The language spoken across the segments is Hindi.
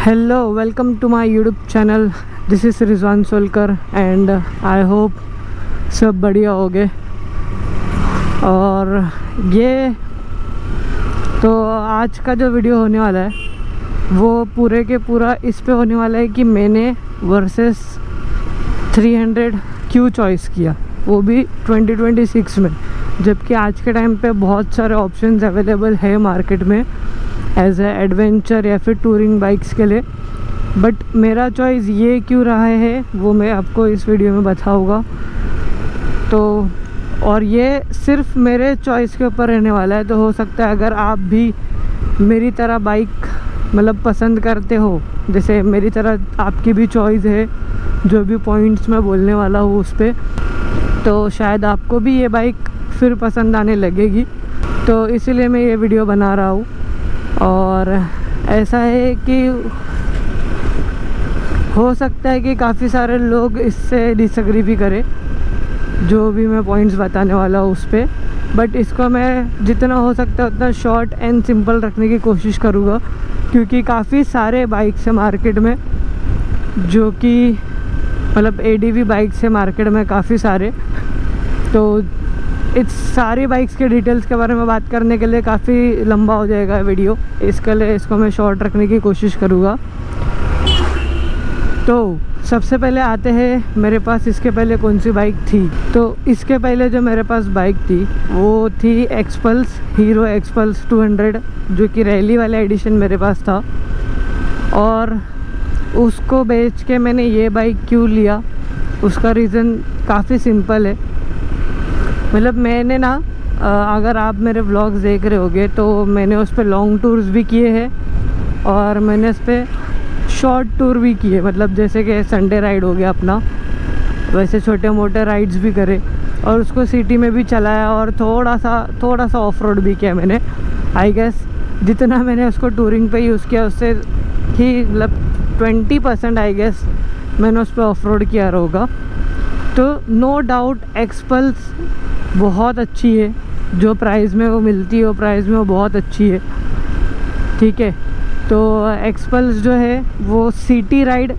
Hello, welcome to my YouTube channel. This is Rizwan Solkar and I hope सब बढ़िया होगे। और ये तो आज का जो वीडियो होने वाला है वो पूरे के पूरा इस पे होने वाला है कि मैंने वर्सेस 300 क्यों चॉइस किया, वो भी 2026 में, जबकि आज के टाइम पे बहुत सारे ऑप्शंस अवेलेबल है मार्केट में एज ए एडवेंचर या फिर टूरिंग बाइक्स के लिए। बट मेरा चॉइस ये क्यों रहा है वो मैं आपको इस वीडियो में बताऊंगा। तो और ये सिर्फ मेरे चॉइस के ऊपर रहने वाला है, तो हो सकता है अगर आप भी मेरी तरह बाइक मतलब पसंद करते हो, जैसे मेरी तरह आपकी भी चॉइस है जो भी पॉइंट्स मैं बोलने वाला हूँ उस पर, तो शायद आपको भी ये बाइक फिर पसंद आने लगेगी। तो इसीलिए मैं ये वीडियो बना रहा हूँ। और ऐसा है कि हो सकता है कि काफ़ी सारे लोग इससे डिसएग्री भी करें जो भी मैं पॉइंट्स बताने वाला हूँ उस पर, बट इसको मैं जितना हो सकता है उतना शॉर्ट एंड सिंपल रखने की कोशिश करूँगा, क्योंकि काफ़ी सारे बाइक्स है मार्केट में जो कि मतलब एडीवी बाइक्स है मार्केट में काफ़ी सारे। तो इस सारी बाइक्स के डिटेल्स के बारे में बात करने के लिए काफ़ी लंबा हो जाएगा वीडियो, इसके लिए इसको मैं शॉर्ट रखने की कोशिश करूँगा। तो सबसे पहले आते हैं मेरे पास इसके पहले कौन सी बाइक थी। तो इसके पहले जो मेरे पास बाइक थी वो थी एक्सपल्स, हीरो एक्सपल्स 200, जो कि रैली वाला एडिशन मेरे पास था। और उसको बेच के मैंने ये बाइक क्यों लिया, उसका रीज़न काफ़ी सिंपल है। मतलब मैंने ना अगर आप मेरे व्लॉग्स देख रहे होगे तो मैंने उस पर लॉन्ग टूर्स भी किए हैं और मैंने उस पर शॉर्ट टूर भी किए, मतलब जैसे कि संडे राइड हो गया अपना, वैसे छोटे मोटे राइड्स भी करे और उसको सिटी में भी चलाया और थोड़ा सा ऑफ रोड भी किया मैंने। आई गेस जितना मैंने उसको टूरिंग पे यूज़ किया उससे ही मतलब 20% आई गेस मैंने उस पर ऑफ रोड किया होगा। तो नो डाउट एक्सपल्स बहुत अच्छी है, जो प्राइस में वो मिलती है वो प्राइस में वो बहुत अच्छी है, ठीक है। तो एक्सपल्स जो है वो सिटी राइड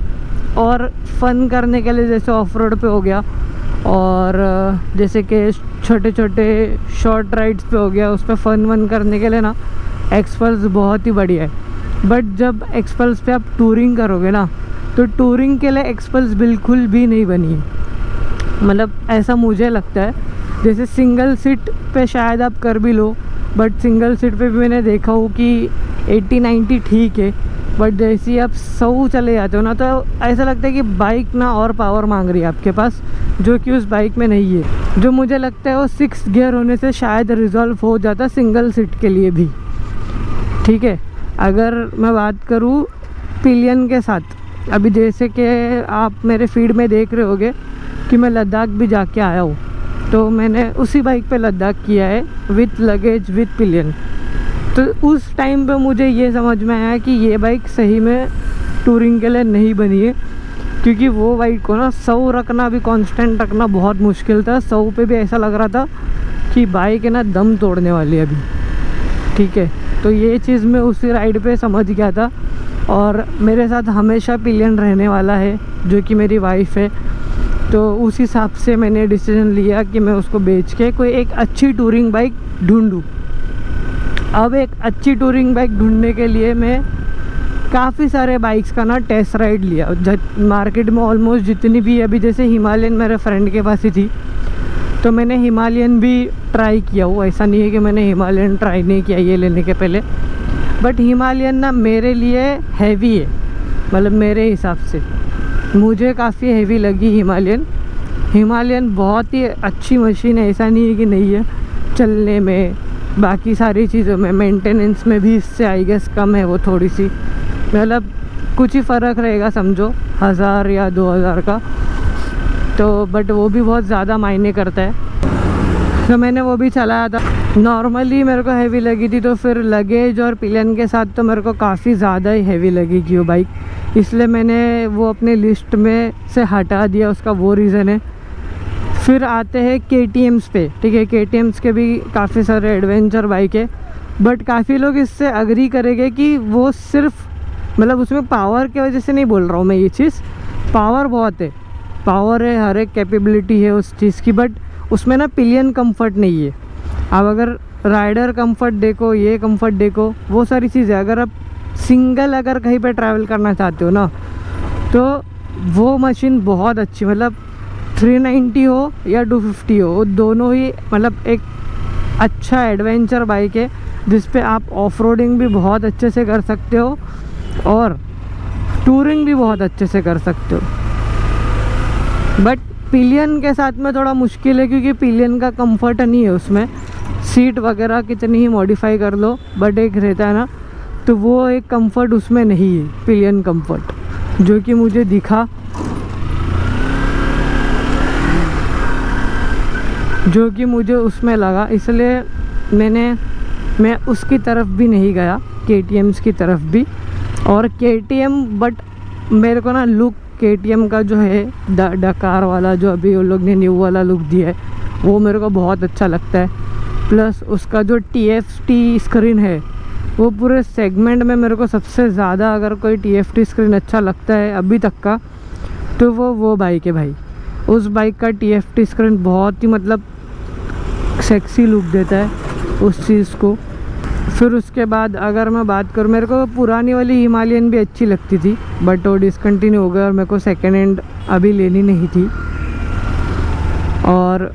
और फन करने के लिए, जैसे ऑफ रोड पे हो गया और जैसे कि छोटे छोटे शॉर्ट राइड्स पे हो गया, उस पर फन वन करने के लिए ना एक्सपल्स बहुत ही बढ़िया है। बट जब एक्सपल्स पे आप टूरिंग करोगे ना, तो टूरिंग के लिए एक्सपल्स बिल्कुल भी नहीं बनी है, मतलब ऐसा मुझे लगता है। जैसे सिंगल सीट पे शायद आप कर भी लो, बट सिंगल सीट पे भी मैंने देखा हो कि 80-90 ठीक है, बट जैसे ही आप 100 चले जाते हो ना तो ऐसा लगता है कि बाइक ना और पावर मांग रही है आपके पास, जो कि उस बाइक में नहीं है। जो मुझे लगता है वो 6 गियर होने से शायद रिजॉल्व हो जाता सिंगल सीट के लिए भी, ठीक है। अगर मैं बात करूँ पिलियन के साथ, अभी जैसे कि आप मेरे फीड में देख रहे होगे कि मैं लद्दाख भी जाके आया हूँ, तो मैंने उसी बाइक पे लद्दाख किया है विथ लगेज विथ पिलियन। तो उस टाइम पे मुझे ये समझ में आया कि ये बाइक सही में टूरिंग के लिए नहीं बनी है, क्योंकि वो बाइक को ना 100 रखना भी, कांस्टेंट रखना बहुत मुश्किल था। 100 पे भी ऐसा लग रहा था कि बाइक है ना दम तोड़ने वाली है अभी, ठीक है। तो ये चीज़ मैं उसी राइड पे समझ गया था। और मेरे साथ हमेशा पिलियन रहने वाला है जो कि मेरी वाइफ है, तो उस हिसाब से मैंने डिसीजन लिया कि मैं उसको बेच के कोई एक अच्छी टूरिंग बाइक ढूंढूं। अब एक अच्छी टूरिंग बाइक ढूंढने के लिए मैं काफ़ी सारे बाइक्स का ना टेस्ट राइड लिया मार्केट में, ऑलमोस्ट जितनी भी। अभी जैसे हिमालयन मेरे फ्रेंड के पास ही थी, तो मैंने हिमालयन भी ट्राई किया हो, ऐसा नहीं है कि मैंने हिमालयन ट्राई नहीं किया ये लेने के पहले। बट हिमालयन ना मेरे लिए हैवी है, मतलब मेरे हिसाब से मुझे काफ़ी हैवी लगी हिमालयन। हिमालयन बहुत ही अच्छी मशीन है, ऐसा नहीं है कि नहीं है, चलने में बाकी सारी चीज़ों में, मेंटेनेंस में भी इससे आई गेस कम है वो थोड़ी सी, मतलब कुछ ही फ़र्क रहेगा समझो 1000 या 2000 का, तो बट वो भी बहुत ज़्यादा मायने करता है। तो मैंने वो भी चलाया था, नॉर्मली मेरे को हैवी लगी थी, तो फिर लगेज और पिलियन के साथ तो मेरे को काफ़ी ज़्यादा ही हैवी लगेगी वो बाइक, इसलिए मैंने वो अपने लिस्ट में से हटा दिया, उसका वो रीज़न है। फिर आते हैं KTMs पे, ठीक है। KTMs के भी काफ़ी सारे एडवेंचर बाइक है, बट काफ़ी लोग इससे अग्री करेंगे कि वो सिर्फ मतलब उसमें पावर की वजह से नहीं बोल रहा हूँ मैं ये चीज़, पावर बहुत है, पावर है, हर एक कैपेबिलिटी है उस चीज़ की, बट उसमें ना पिलियन कंफर्ट नहीं है। अब अगर राइडर कंफर्ट देखो, ये कंफर्ट देखो, वो सारी चीज़ें, अगर आप सिंगल अगर कहीं पे ट्रैवल करना चाहते हो ना, तो वो मशीन बहुत अच्छी, मतलब 390 हो या 250 हो, वो दोनों ही मतलब एक अच्छा एडवेंचर बाइक है जिस पे आप ऑफ रोडिंग भी बहुत अच्छे से कर सकते हो और टूरिंग भी बहुत अच्छे से कर सकते हो। बट पिलियन के साथ में थोड़ा मुश्किल है, क्योंकि पिलियन का कंफर्ट नहीं है उसमें, सीट वगैरह कितनी ही मॉडिफाई कर लो, बट एक रहता है ना, तो वो एक कंफर्ट उसमें नहीं है, पिलियन कंफर्ट जो कि मुझे दिखा, जो कि मुझे उसमें लगा, इसलिए मैं उसकी तरफ भी नहीं गया, KTM's की तरफ भी। और KTM, बट मेरे को ना लुक KTM का जो है डकार वाला, जो अभी वो लोग ने न्यू वाला लुक दिया है, वो मेरे को बहुत अच्छा लगता है। प्लस उसका जो TFT स्क्रीन है, वो पूरे सेगमेंट में मेरे को सबसे ज़्यादा अगर कोई TFT स्क्रीन अच्छा लगता है अभी तक का, तो वो बाइक है भाई। उस बाइक का TFT स्क्रीन बहुत ही मतलब सेक्सी लुक देता है उस चीज़ को। फिर उसके बाद अगर मैं बात करूँ, मेरे को पुरानी वाली हिमालयन भी अच्छी लगती थी, बट वो डिसकंटिन्यू हो गया और मेरे को सेकेंड हैंड अभी लेनी नहीं थी। और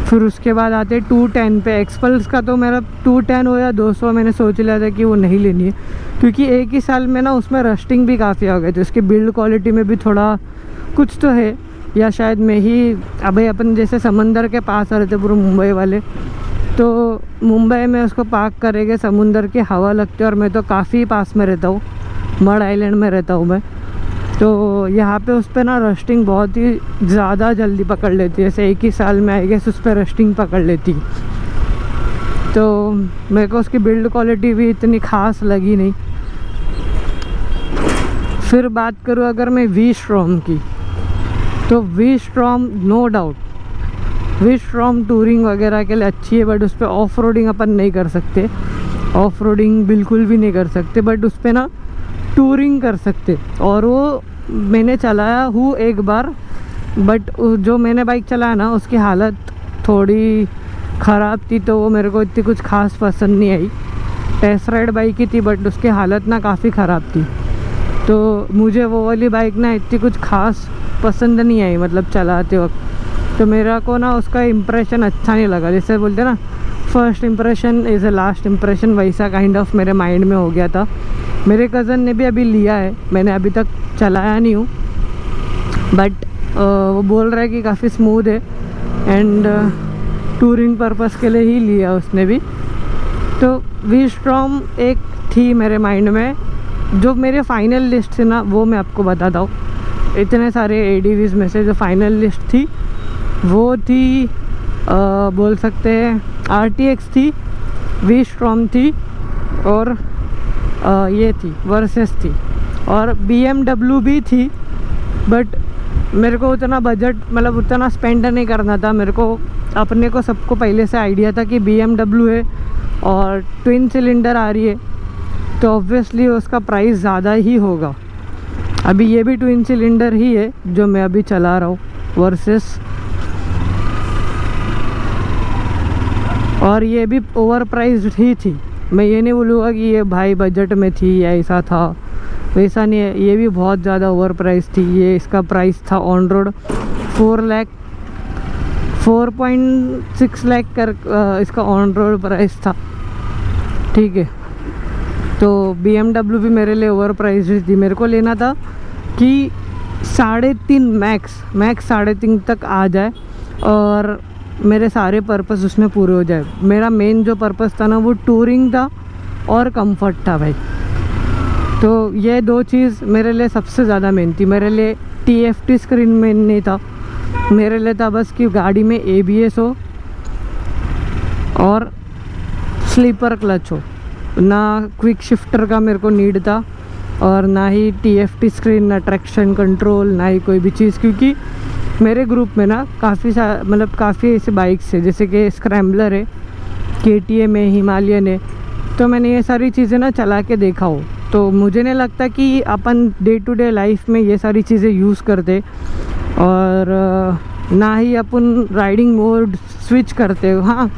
फिर उसके बाद आते 210 पे। एक्सपल्स का तो मेरा 210 हो या 200 मैंने सोच लिया था कि वो नहीं लेनी है, क्योंकि एक ही साल में ना उसमें रस्टिंग भी काफ़ी आ गई थी, उसकी बिल्ड क्वालिटी में भी थोड़ा कुछ तो है, या शायद मैं ही, अभी अपन जैसे समंदर के पास आ रहे थे पूरे मुंबई वाले, तो मुंबई में उसको पार्क करेंगे, समुंदर की हवा लगती है, और मैं तो काफ़ी पास में रहता हूँ, मड आइलैंड में रहता हूँ मैं, तो यहाँ पे उस पर ना रस्टिंग बहुत ही ज़्यादा जल्दी पकड़ लेती है, जैसे एक ही साल में आई गेस उस पर रस्टिंग पकड़ लेती। तो मेरे को उसकी बिल्ड क्वालिटी भी इतनी ख़ास लगी नहीं। फिर बात करूँ अगर मैं V-Strom की, तो V-Strom no doubt, V-Strom touring वगैरह के लिए अच्छी है, बट उस पर ऑफ रोडिंग अपन नहीं कर सकते, ऑफ रोडिंग बिल्कुल भी नहीं कर सकते, बट उस पर ना टूरिंग कर सकते। और वो मैंने चलाया हूँ एक बार, बट जो मैंने बाइक चलाया ना उसकी हालत थोड़ी ख़राब थी, तो वो मेरे को इतनी कुछ खास पसंद नहीं आई। टेस्ट राइड बाइक ही थी, बट उसकी हालत ना काफ़ी ख़राब थी, तो मुझे वो वाली बाइक ना इतनी कुछ खास पसंद नहीं आई, मतलब चलाते वक्त। तो मेरा को ना उसका इम्प्रेशन अच्छा नहीं लगा, जैसे बोलते ना first impression is a last impression, वैसा काइंड ऑफ मेरे माइंड में हो गया था। मेरे कज़न ने भी अभी लिया है, मैंने अभी तक चलाया नहीं हूँ, बट वो बोल रहा है कि काफ़ी स्मूथ है एंड टूरिंग पर्पस के लिए ही लिया उसने भी। तो V-Strom एक थी मेरे माइंड में, जो मेरे फाइनल लिस्ट थी ना, वो मैं आपको बताता हूँ। इतने सारे ADVs में से जो फाइनल लिस्ट थी वो थी बोल सकते हैं RTX थी, V-Strom थी, और ये थी वर्सेस थी, और BMW भी थी। बट मेरे को उतना बजट, मतलब उतना स्पेंड नहीं करना था, मेरे को अपने को सबको पहले से आइडिया था कि BMW है और ट्विन सिलेंडर आ रही है, तो ऑब्वियसली उसका प्राइस ज़्यादा ही होगा। अभी ये भी ट्विन सिलेंडर ही है जो मैं अभी चला रहा हूँ वर्सेस, और ये भी ओवर प्राइस्ड ही थी। मैं ये नहीं बोलूँगा कि ये भाई बजट में थी या ऐसा था, वैसा नहीं है, ये भी बहुत ज़्यादा ओवर प्राइस थी। ये इसका प्राइस था ऑन रोड 4.6 लाख कर इसका ऑन रोड प्राइस था, ठीक है। तो BMW भी मेरे लिए ओवर प्राइस थी, मेरे को लेना था कि 3.5 मैक्स 3.5 तक आ जाए और मेरे सारे पर्पस उसमें पूरे हो जाए। मेरा मेन जो पर्पस था ना वो टूरिंग था और कंफर्ट था भाई, तो ये दो चीज़ मेरे लिए सबसे ज़्यादा मेन थी। मेरे लिए TFT स्क्रीन मेन नहीं था, मेरे लिए था बस कि गाड़ी में ABS हो और स्लीपर क्लच हो, ना क्विक शिफ्टर का मेरे को नीड था और ना ही TFT स्क्रीन, ना ट्रैक्शन कंट्रोल, ना ही कोई भी चीज़। क्योंकि मेरे ग्रुप में ना काफ़ी ऐसे बाइक्स है, जैसे कि स्क्रैम्बलर है, KTM है, हिमालयन है, तो मैंने ये सारी चीज़ें ना चला के देखा हो, तो मुझे नहीं लगता कि अपन डे टू डे लाइफ में ये सारी चीज़ें यूज़ करते, और ना ही अपन राइडिंग मोड स्विच करते हो। हाँ,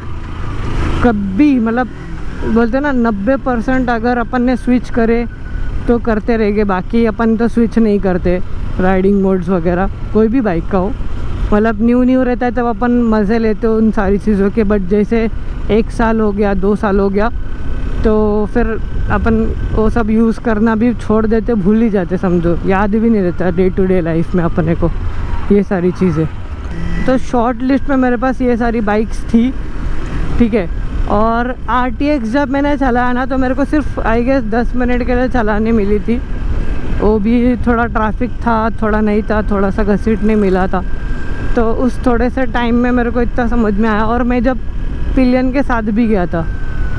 कभी मतलब बोलते ना 90% अगर अपन ने स्विच करे तो करते रहेंगे, बाकी अपन तो स्विच नहीं करते राइडिंग मोड्स वगैरह, कोई भी बाइक का हो। मतलब न्यू रहता है तब अपन मज़े लेते हो उन सारी चीज़ों के, बट जैसे 1 साल हो गया, 2 साल हो गया, तो फिर अपन वो सब यूज़ करना भी छोड़ देते, भूल ही जाते, समझो याद भी नहीं रहता डे टू डे लाइफ में अपने को ये सारी चीज़ें। तो शॉर्ट लिस्ट में मेरे पास ये सारी बाइक्स थी, ठीक है। और RTX जब मैंने चलाया ना तो मेरे को सिर्फ आई गेस 10 मिनट के लिए चलाने मिली थी, वो भी थोड़ा ट्रैफिक था, थोड़ा नहीं था, थोड़ा सा घसीटने मिला था। तो उस थोड़े से टाइम में मेरे को इतना समझ में आया। और मैं जब पिलियन के साथ भी गया था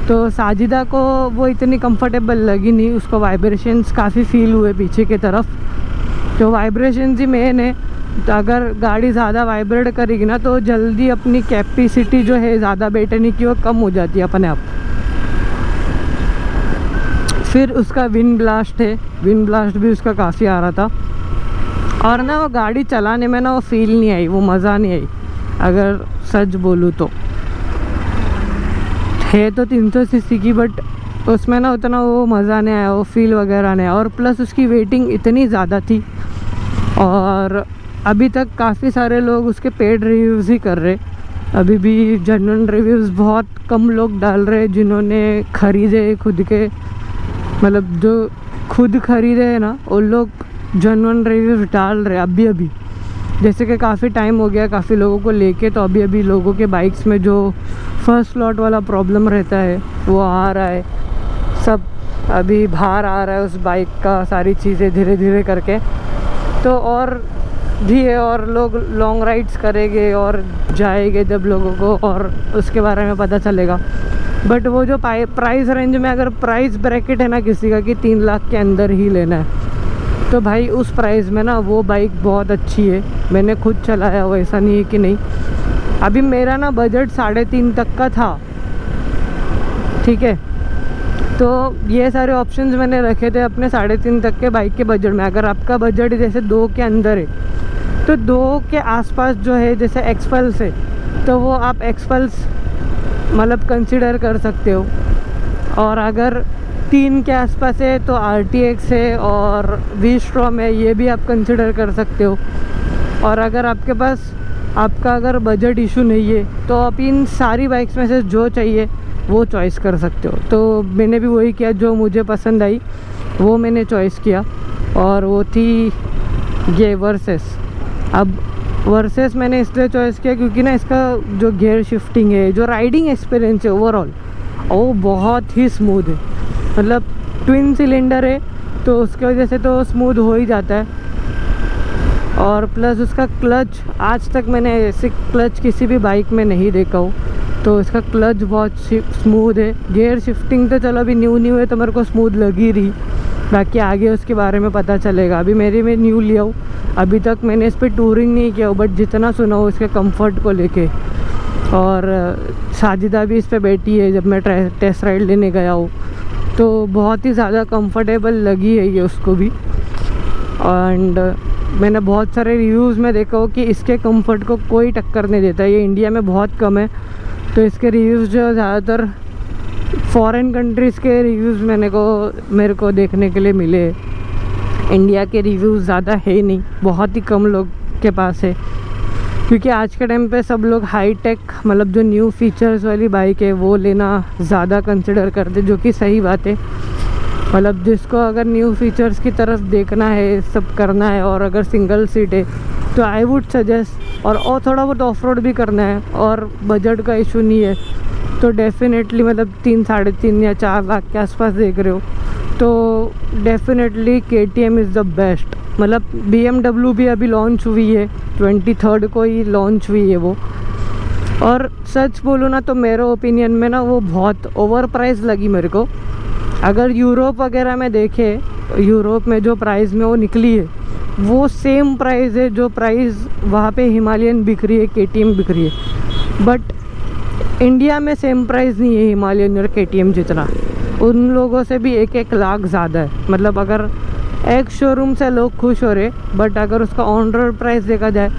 तो साजिदा को वो इतनी कंफर्टेबल लगी नहीं, उसको वाइब्रेशंस काफ़ी फील हुए पीछे की तरफ। तो वाइब्रेशंस ही मेन है, तो अगर गाड़ी ज़्यादा वाइब्रेट करेगी ना तो जल्दी अपनी कैपेसिटी जो है ज़्यादा बैठने की वो कम हो जाती है अपने आप। फिर उसका विंड ब्लास्ट है, विंड ब्लास्ट भी उसका काफ़ी आ रहा था, और ना वो गाड़ी चलाने में ना वो फील नहीं आई, वो मज़ा नहीं आई अगर सच बोलूँ तो। है तो 300 सीसी की, बट उसमें ना उतना वो मज़ा नहीं आया, वो फील वगैरह नहीं आया। और प्लस उसकी वेटिंग इतनी ज़्यादा थी, और अभी तक काफ़ी सारे लोग उसके पेड रिव्यूज़ ही कर रहे। अभी भी जेन्युइन रिव्यूज़ बहुत कम लोग डाल रहे जिन्होंने ख़रीदे खुद के, मतलब जो खुद ख़रीदे हैं ना वो लोग जेन्युइन रिव्यूज़ डाल रहे अभी। जैसे कि काफ़ी टाइम हो गया काफ़ी लोगों को लेके, तो अभी लोगों के बाइक्स में जो फर्स्ट स्लॉट वाला प्रॉब्लम रहता है वो आ रहा है, सब अभी बाहर आ रहा है उस बाइक का, सारी चीज़ें धीरे धीरे करके। तो और भी है, और लोग लॉन्ग राइड्स करेंगे और जाएंगे जब लोगों को और उसके बारे में पता चलेगा। बट वो जो प्राइस रेंज में अगर प्राइस ब्रैकेट है ना किसी का कि 3 लाख के अंदर ही लेना है, तो भाई उस प्राइस में ना वो बाइक बहुत अच्छी है। मैंने खुद चलाया, वैसा नहीं है कि नहीं। अभी मेरा ना बजट 3.5 तक का था, ठीक है। तो ये सारे ऑप्शंस मैंने रखे थे अपने 3.5 तक के बाइक के बजट में। अगर आपका बजट जैसे 2 के अंदर है तो 2 के आसपास जो है जैसे एक्सपल्स है, तो वो आप एक्सपल्स मतलब कंसिडर कर सकते हो। और अगर 3 के आसपास है तो RTX है और V-Strom है, ये भी आप कंसिडर कर सकते हो। और अगर आपके पास आपका अगर बजट इशू नहीं है तो आप इन सारी बाइक्स में से जो चाहिए वो चॉइस कर सकते हो। तो मैंने भी वही किया, जो मुझे पसंद आई वो मैंने चॉइस किया, और वो थी ये वर्सेस। अब वर्सेस मैंने इसलिए चॉइस किया क्योंकि ना इसका जो गियर शिफ्टिंग है, जो राइडिंग एक्सपीरियंस है ओवरऑल, वो बहुत ही स्मूथ है। मतलब ट्विन सिलेंडर है तो उसकी वजह से तो स्मूथ हो ही जाता है। और प्लस उसका क्लच, आज तक मैंने ऐसे क्लच किसी भी बाइक में नहीं देखा हो, तो इसका क्लच बहुत स्मूथ है। गियर शिफ्टिंग तो चलो अभी न्यू है तो मेरे को स्मूथ लगी रही, बाकी आगे उसके बारे में पता चलेगा। अभी मेरे में न्यू लिया हूँ, अभी तक मैंने इस पर टूरिंग नहीं किया हो, बट जितना सुना हो इसके कंफर्ट को लेके। और साजिदा भी इस पर बैठी है जब मैं टेस्ट राइड लेने गया हूँ, तो बहुत ही ज़्यादा कंफर्टेबल लगी है ये उसको भी। एंड मैंने बहुत सारे रिव्यूज़ में देखा हो कि इसके कंफर्ट को कोई टक्कर नहीं देता, ये इंडिया में बहुत कम है। तो इसके रिव्यूज़ जो ज़्यादातर फॉरेन कंट्रीज़ के रिव्यूज़ मेरे को देखने के लिए मिले। इंडिया के रिव्यूज़ ज़्यादा है ही नहीं, बहुत ही कम लोग के पास है, क्योंकि आज के टाइम पे सब लोग हाई टेक मतलब जो न्यू फीचर्स वाली बाइक है वो लेना ज़्यादा कंसिडर करते, जो कि सही बात है। मतलब जिसको अगर न्यू फीचर्स की तरफ देखना है, सब करना है, और अगर सिंगल सीट है तो आई वुड सजेस्ट, और थोड़ा बहुत ऑफ रोड भी करना है और बजट का इशू नहीं है, तो डेफिनेटली मतलब 3, 3.5 या 4 लाख के आसपास देख रहे हो तो definitely KTM is the best. मतलब BMW भी अभी लॉन्च हुई है, 23rd को ही लॉन्च हुई है वो। और सच बोलूँ ना तो मेरे ओपिनियन में ना वो बहुत ओवर प्राइस लगी मेरे को। अगर यूरोप वगैरह में देखे, यूरोप में जो प्राइस में वो निकली है वो सेम प्राइस है जो प्राइस वहाँ पे हिमालयन बिक रही है, KTM बिक रही है। बट इंडिया में सेम प्राइस नहीं है हिमालयन और KTM जितना। उन लोगों से भी 1-1 लाख ज़्यादा है। मतलब अगर एक शोरूम से लोग खुश हो रहे, बट अगर उसका ऑन रोड प्राइस देखा जाए,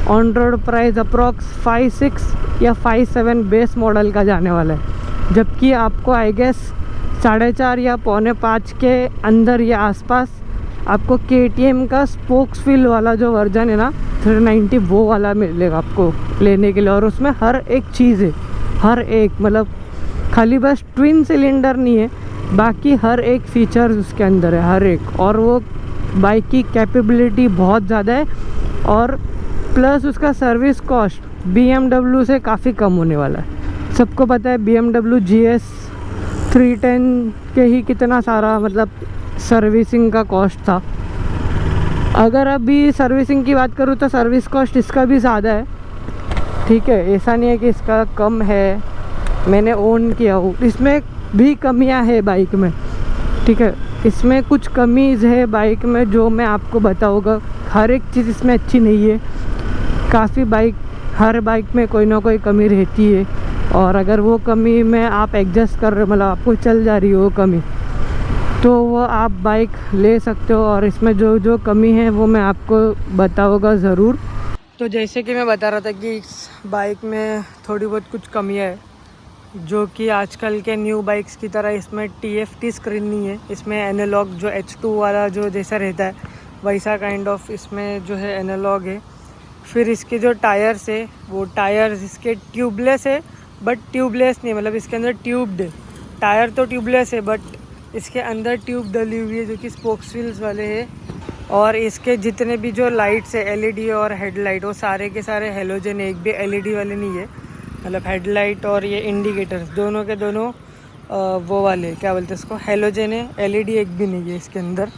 ऑन रोड प्राइस अप्रॉक्स 5-6 या 5-7 बेस मॉडल का जाने वाला है, जबकि आपको आई गेस 4.5 या 4.25 के अंदर या आसपास आपको KTM का स्पोक्स व्हील वाला जो वर्जन है ना 390, वो वाला मिलेगा आपको लेने के लिए। और उसमें हर एक चीज़ है, हर एक, मतलब खाली बस ट्विन सिलेंडर नहीं है, बाकी हर एक फीचर्स उसके अंदर है, हर एक। और वो बाइक की कैपेबिलिटी बहुत ज़्यादा है, और प्लस उसका सर्विस कॉस्ट BMW से काफ़ी कम होने वाला है। सबको पता है BMW GS 310 के ही कितना सारा मतलब सर्विसिंग का कॉस्ट था। अगर अभी सर्विसिंग की बात करूँ तो सर्विस कॉस्ट इसका भी ज़्यादा है, ठीक है, ऐसा नहीं है कि इसका कम है, मैंने ओन किया हूँ। इसमें भी कमियां है बाइक में, ठीक है, इसमें कुछ कमीज़ है बाइक में जो मैं आपको बताऊँगा। हर एक चीज़ इसमें अच्छी नहीं है, काफ़ी बाइक, हर बाइक में कोई ना कोई कमी रहती है, और अगर वो कमी में आप एडजस्ट कर रहे, मतलब आपको चल जा रही हो वो कमी, तो वो आप बाइक ले सकते हो। और इसमें जो जो कमी है वो मैं आपको बताऊँगा ज़रूर। तो जैसे कि मैं बता रहा था कि इस बाइक में थोड़ी बहुत कुछ कमियाँ है, जो कि आजकल के न्यू बाइक्स की तरह इसमें TFT स्क्रीन नहीं है। इसमें एनालॉग जो H2 वाला जो जैसा रहता है वैसा काइंड ऑफ इसमें जो है एनालॉग है। फिर इसके जो टायर्स है वो टायर्स इसके ट्यूबलेस है, बट ट्यूबलेस नहीं, मतलब इसके अंदर ट्यूब्ड है। टायर तो ट्यूबलेस है बट इसके अंदर ट्यूब डली हुई है, जो कि स्पोक्स व्हील्स वाले है। और इसके जितने भी जो लाइट्स है LED और हेडलाइट, वो सारे के सारे हेलोजन है, एक भी LED वाले नहीं है। मतलब हेडलाइट और ये इंडिकेटर्स दोनों के दोनों वो वाले क्या बोलते हैं इसको, हेलोजन है, LED एक भी नहीं है इसके अंदर।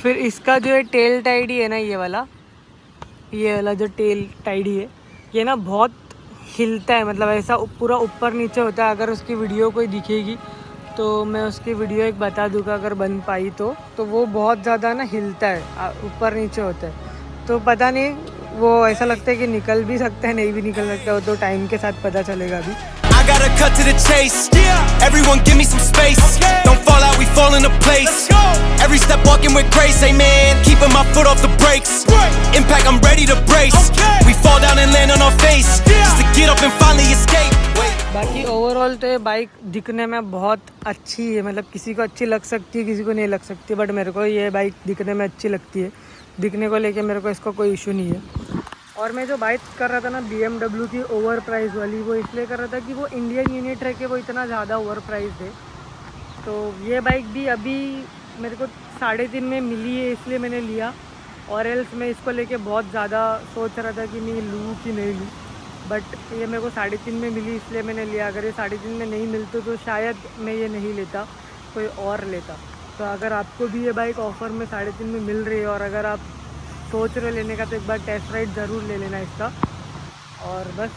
फिर इसका जो है टेल टाइडी है ना, ये वाला जो टेल टाइडी है, ये ना बहुत हिलता है, मतलब ऐसा पूरा ऊपर नीचे होता है। अगर उसकी वीडियो कोई दिखेगी तो मैं उसकी वीडियो एक बता दूँगा अगर बन पाई तो वो बहुत ज़्यादा ना हिलता है, ऊपर नीचे होता है। तो पता नहीं, वो ऐसा लगता है कि निकल भी सकता है, नहीं भी निकल सकता, वो तो टाइम के साथ पता चलेगा अभी। I gotta cut to the chase. Everyone give me some space. Don't fall out, we fall into place. Every step walking with grace, amen. Keeping my foot off the brakes. Impact, I'm ready to brace. We fall down and land on our face. Just to get up and finally escape. बाकी ओवरऑल तो ये बाइक दिखने में बहुत अच्छी है, मतलब किसी को अच्छी लग सकती है, किसी को नहीं लग सकती, बट मेरे को ये बाइक दिखने में अच्छी लगती है। दिखने को लेके मेरे को इसका कोई इशू नहीं है। और मैं जो बाइक कर रहा था ना BMW की ओवर प्राइस वाली, वो इसलिए कर रहा था कि वो इंडियन यूनिट रह के वो इतना ज़्यादा ओवर प्राइस है। तो ये बाइक भी अभी मेरे को 3.5 में मिली है, इसलिए मैंने लिया। और एल्स मैं इसको लेके बहुत ज़्यादा सोच रहा था कि मैं लूँ कि नहीं लूँ, बट ये मेरे को 3.5 में मिली, इसलिए मैंने लिया। अगर ये 3.5 में नहीं मिलती तो शायद मैं ये नहीं लेता, कोई और लेता। तो अगर आपको भी ये बाइक ऑफ़र में 3.5 में मिल रही है और अगर आप सोच रहे लेने का, तो एक बार टेस्ट राइड ज़रूर ले लेना इसका। और बस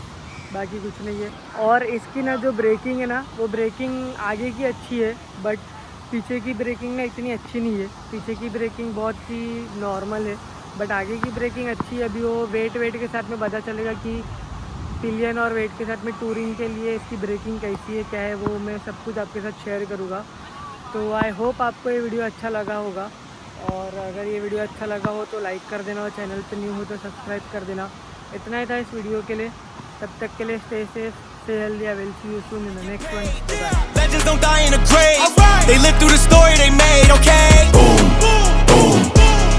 बाकी कुछ नहीं है। और इसकी ना जो ब्रेकिंग है ना, वो ब्रेकिंग आगे की अच्छी है, बट पीछे की ब्रेकिंग ना इतनी अच्छी नहीं है। पीछे की ब्रेकिंग बहुत ही नॉर्मल है, बट आगे की ब्रेकिंग अच्छी है। अभी वो वेट के साथ में पता चलेगा कि पिलियन और वेट के साथ में टूरिंग के लिए इसकी ब्रेकिंग कैसी है, क्या है, वो मैं सब कुछ आपके साथ शेयर करूँगा। तो आई होप आपको ये वीडियो अच्छा लगा होगा, और अगर ये वीडियो अच्छा लगा हो तो लाइक कर देना, और चैनल पे न्यू हो तो सब्सक्राइब कर देना। इतना ही था इस वीडियो के लिए। तब तक के लिए stay safe, stay healthy. I will see you soon in the next one. Legends don't die in a grave. They live through the story they made, okay? Boom, boom.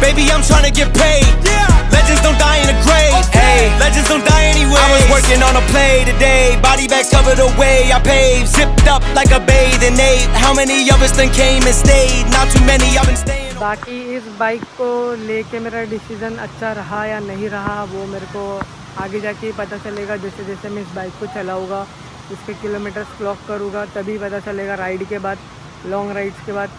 Baby, I'm trying to get paid. Legends don't die in a grave. Hey, legends don't die anyway. I was working on a play today. Body bags covered away. I paved, zipped up like a bathing ape. How many of us then came and stayed? Not too many. I've been staying. बाकी इस बाइक को लेके मेरा डिसीज़न अच्छा रहा या नहीं रहा, वो मेरे को आगे जाके पता चलेगा। जैसे जैसे मैं इस बाइक को चलाऊँगा, इसके किलोमीटर्स क्लॉक करूँगा, तभी पता चलेगा। राइड के बाद, लॉन्ग राइड्स के बाद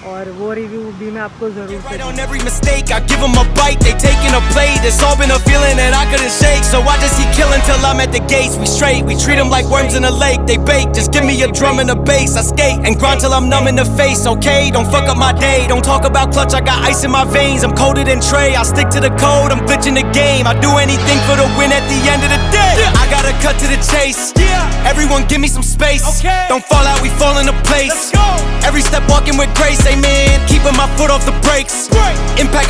और वो रिव्यू भी मैं आपको ज़रूर Right on every mistake, I give them a bite, they taking a plate. It's all been a feeling that I couldn't shake. So I just keep killing till I'm at the gates. We straight, we treat them like worms in a lake. They bake, just give me a drum and a bass. I skate and grind till I'm numb in the face, okay? Don't fuck up my day, don't talk about clutch, I got ice in my veins. I'm colder than Trey, I stick to the code, I'm glitching the game. I do anything for the win at the end of the day. I gotta cut to the chase, everyone give me some space. Don't fall out, we fall into place. Every step walking with grace, amen. Keeping my foot off the brakes. Impact, I'm